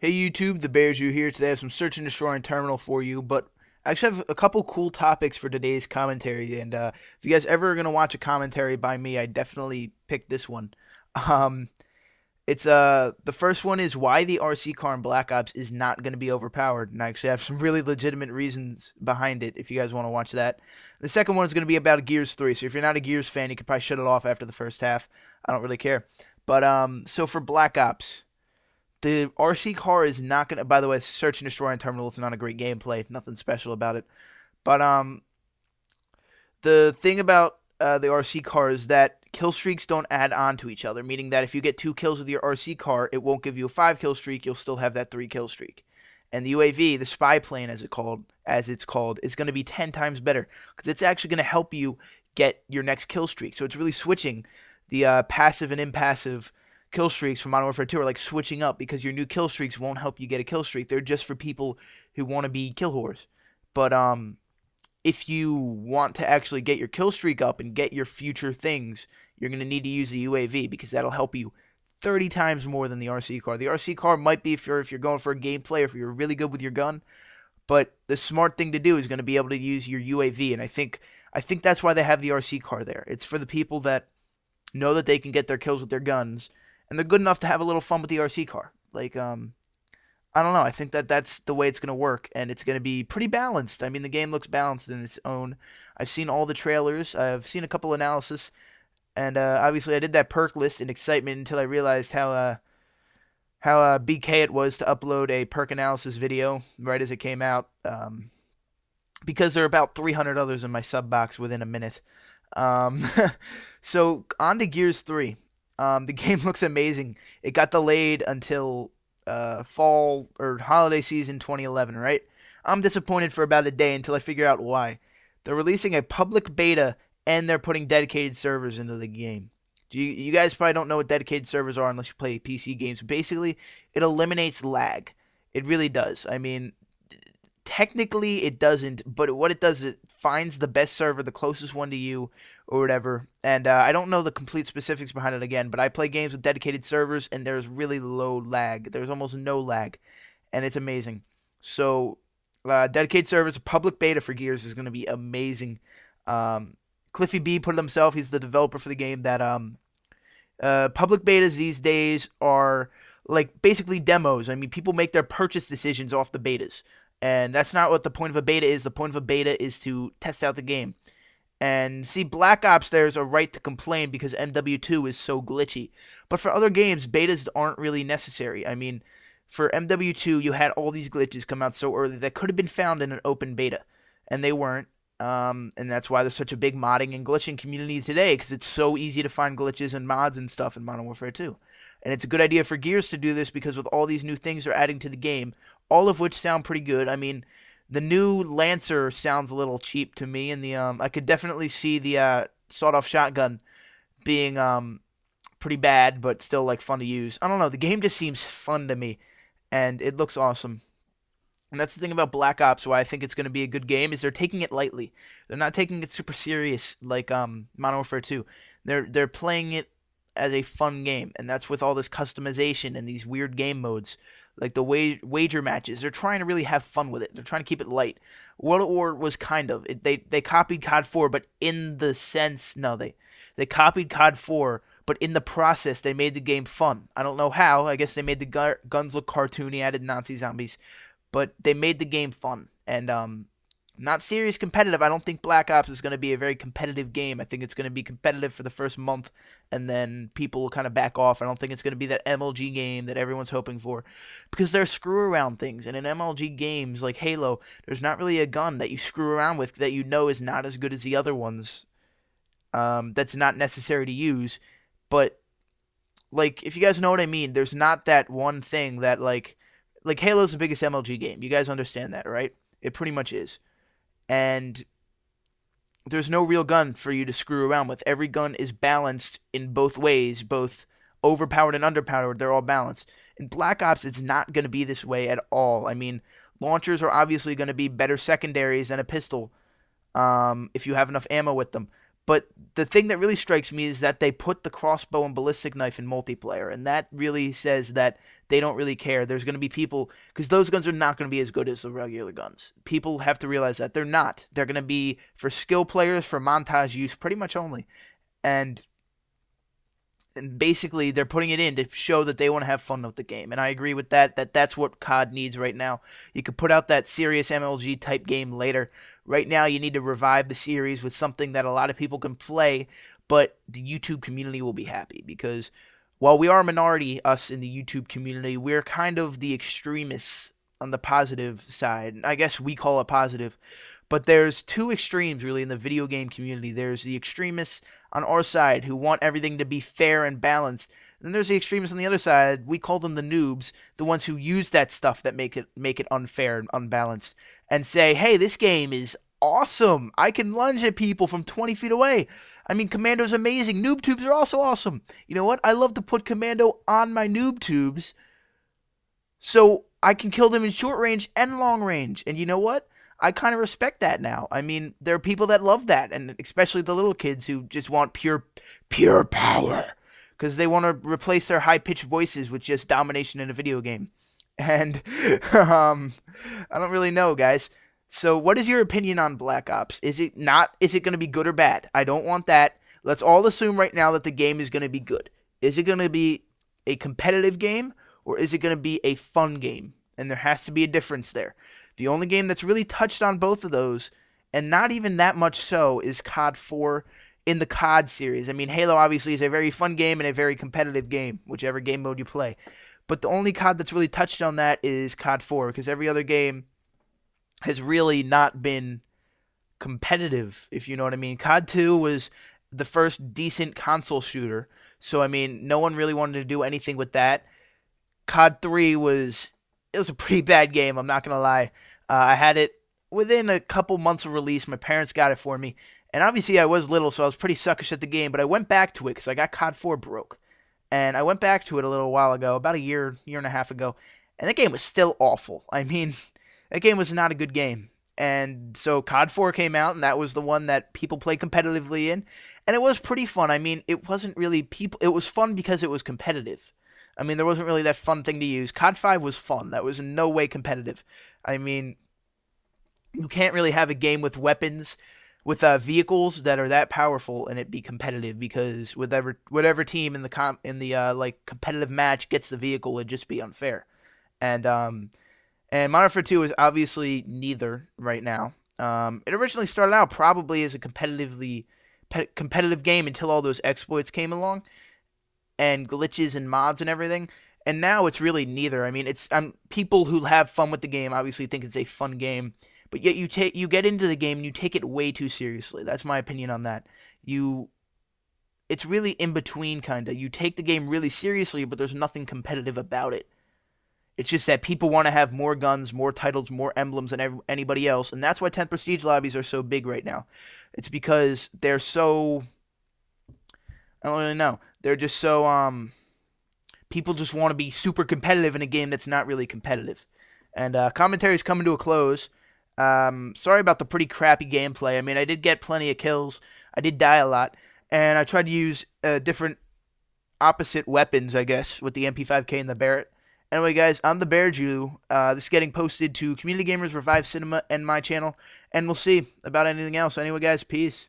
Hey YouTube, the Bears you here today. I have some search and destroy and terminal for you, but I actually have a couple cool topics for today's commentary. And if you guys ever are gonna watch a commentary by me, I definitely pick this one. Um, it's the first one is why the RC car in Black Ops is not gonna be overpowered, and I actually have some really legitimate reasons behind it. If you guys want to watch that, the second one is gonna be about Gears 3. So if you're not a Gears fan, you could probably shut it off after the first half. I don't really care. But so for Black Ops. The RC car is not gonna. By the way, search and destroy and terminal is not a great gameplay. Nothing special about it. But the thing about the RC car is that kill streaks don't add on to each other. Meaning that if you get 2 kills with your RC car, it won't give you a 5 kill streak. You'll still have that 3 kill streak. And the UAV, the spy plane, as it's called, is going to be 10 times better because it's actually going to help you get your next kill streak. So it's really switching the passive and impassive kill streaks from Modern Warfare 2 are like switching up because your new kill streaks won't help you get a kill streak. They're just for people who want to be kill whores. But if you want to actually get your kill streak up and get your future things, you're going to need to use the UAV because that'll help you 30 times more than the RC car. The RC car might be if you're going for a gameplay or if you're really good with your gun, but the smart thing to do is going to be able to use your UAV, and I think that's why they have the RC car there. It's for the people that know that they can get their kills with their guns and they're good enough to have a little fun with the RC car. Like, I don't know. I think that that's the way it's going to work, and it's going to be pretty balanced. I mean, the game looks balanced in its own. I've seen all the trailers. I've seen a couple analysis, and obviously I did that perk list in excitement until I realized how BK it was to upload a perk analysis video right as it came out. Because there are about 300 others in my sub box within a minute. Um, so on to Gears 3. The game looks amazing. It got delayed until fall or holiday season 2011, right? I'm disappointed for about a day until I figure out why. They're releasing a public beta and they're putting dedicated servers into the game. You guys probably don't know what dedicated servers are unless you play PC games. Basically, it eliminates lag. It really does. I mean, technically it doesn't, but what it does is it finds the best server, the closest one to you, or whatever. And I don't know the complete specifics behind it again, but I play games with dedicated servers, and there's really low lag. There's almost no lag, and it's amazing. So, dedicated servers, a public beta for Gears is going to be amazing. Cliffy B put it himself. He's the developer for the game. That public betas these days are like basically demos. I mean, people make their purchase decisions off the betas. And that's not what the point of a beta is. The point of a beta is to test out the game. And see, Black Ops, there's a right to complain because MW2 is so glitchy. But for other games, betas aren't really necessary. I mean, for MW2, you had all these glitches come out so early that could have been found in an open beta. And they weren't. And that's why there's such a big modding and glitching community today, because it's so easy to find glitches and mods and stuff in Modern Warfare 2. And it's a good idea for Gears to do this because with all these new things they're adding to the game, all of which sound pretty good. I mean, the new Lancer sounds a little cheap to me, and the I could definitely see the sawed-off shotgun being pretty bad, but still like fun to use. I don't know. The game just seems fun to me, and it looks awesome. And that's the thing about Black Ops, why I think it's going to be a good game, is they're taking it lightly. They're not taking it super serious like Modern Warfare 2. They're playing it as a fun game, and that's with all this customization and these weird game modes, like the wager matches. They're trying to really have fun with it. They're trying to keep it light. World at War was kind of they copied COD 4, but in the sense no they copied COD 4, but in the process they made the game fun. I don't know how. I guess they made the guns look cartoony, added Nazi zombies, but they made the game fun and not serious competitive. I don't think Black Ops is going to be a very competitive game. I think it's going to be competitive for the first month, and then people will kind of back off. I don't think it's going to be that MLG game that everyone's hoping for, because they're screw around things. And in MLG games like Halo, there's not really a gun that you screw around with that you know is not as good as the other ones. That's not necessary to use, but like if you guys know what I mean, there's not that one thing that like Halo's the biggest MLG game. You guys understand that, right? It pretty much is. And there's no real gun for you to screw around with. Every gun is balanced in both ways, both overpowered and underpowered. They're all balanced. In Black Ops, it's not going to be this way at all. I mean, launchers are obviously going to be better secondaries than a pistol if you have enough ammo with them. But the thing that really strikes me is that they put the crossbow and ballistic knife in multiplayer, and that really says that they don't really care. There's going to be people, because those guns are not going to be as good as the regular guns. People have to realize that they're not. They're going to be for skill players, for montage use, pretty much only. And basically they're putting it in to show that they want to have fun with the game, and I agree with that. That's what COD needs right now. You could put out that serious MLG type game later. Right now you need to revive the series with something that a lot of people can play, but the YouTube community will be happy, because while we are a minority, us in the YouTube community, we're kind of the extremists on the positive side. I guess we call it positive. But there's two extremes really in the video game community. There's the extremists on our side who want everything to be fair and balanced. And then there's the extremists on the other side. We call them the noobs, the ones who use that stuff that make it unfair and unbalanced, and say, "Hey, this game is awesome. I can lunge at people from 20 feet away. I mean, Commando's amazing. Noob tubes are also awesome. You know what? I love to put Commando on my noob tubes so I can kill them in short range and long range." And you know what? I kind of respect that now. I mean, there are people that love that, and especially the little kids who just want pure power, because they want to replace their high-pitched voices with just domination in a video game. And I don't really know, guys. So what is your opinion on Black Ops? Is it going to be good or bad? I don't want that. Let's all assume right now that the game is going to be good. Is it going to be a competitive game, or is it going to be a fun game? And there has to be a difference there. The only game that's really touched on both of those, and not even that much so, is COD 4 in the COD series. I mean, Halo obviously is a very fun game and a very competitive game, whichever game mode you play. But the only COD that's really touched on that is COD 4, because every other game has really not been competitive, if you know what I mean. COD 2 was the first decent console shooter, so I mean, no one really wanted to do anything with that. COD 3 was a pretty bad game, I'm not going to lie. I had it within a couple months of release. My parents got it for me. And obviously I was little, so I was pretty suckish at the game. But I went back to it because I got COD 4 broke. And I went back to it a little while ago, about a year and a half ago. And that game was still awful. I mean, that game was not a good game. And so COD 4 came out, and that was the one that people play competitively in. And it was pretty fun. I mean, it wasn't really it was fun because it was competitive. I mean, there wasn't really that fun thing to use. COD 5 was fun. That was in no way competitive. I mean, you can't really have a game with weapons, with vehicles that are that powerful, and it be competitive, because whatever team in the like competitive match gets the vehicle, it'd just be unfair. And Modern Warfare 2 is obviously neither right now. It originally started out probably as a competitive game until all those exploits came along, and glitches and mods and everything, and now it's really neither. I mean, it's people who have fun with the game obviously think it's a fun game, but yet you get into the game and you take it way too seriously. That's my opinion on that. It's really in between, kinda. You take the game really seriously, but there's nothing competitive about it. It's just that people want to have more guns, more titles, more emblems than anybody else, and that's why 10th Prestige lobbies are so big right now. It's because they're so, I don't really know. They're just so, people just want to be super competitive in a game that's not really competitive. And commentary is coming to a close. Sorry about the pretty crappy gameplay. I mean, I did get plenty of kills. I did die a lot. And I tried to use different opposite weapons, I guess, with the MP5K and the Barrett. Anyway, guys, I'm the Bear Jew. This is getting posted to Community Gamers, Revive Cinema, and my channel. And we'll see about anything else. Anyway, guys, peace.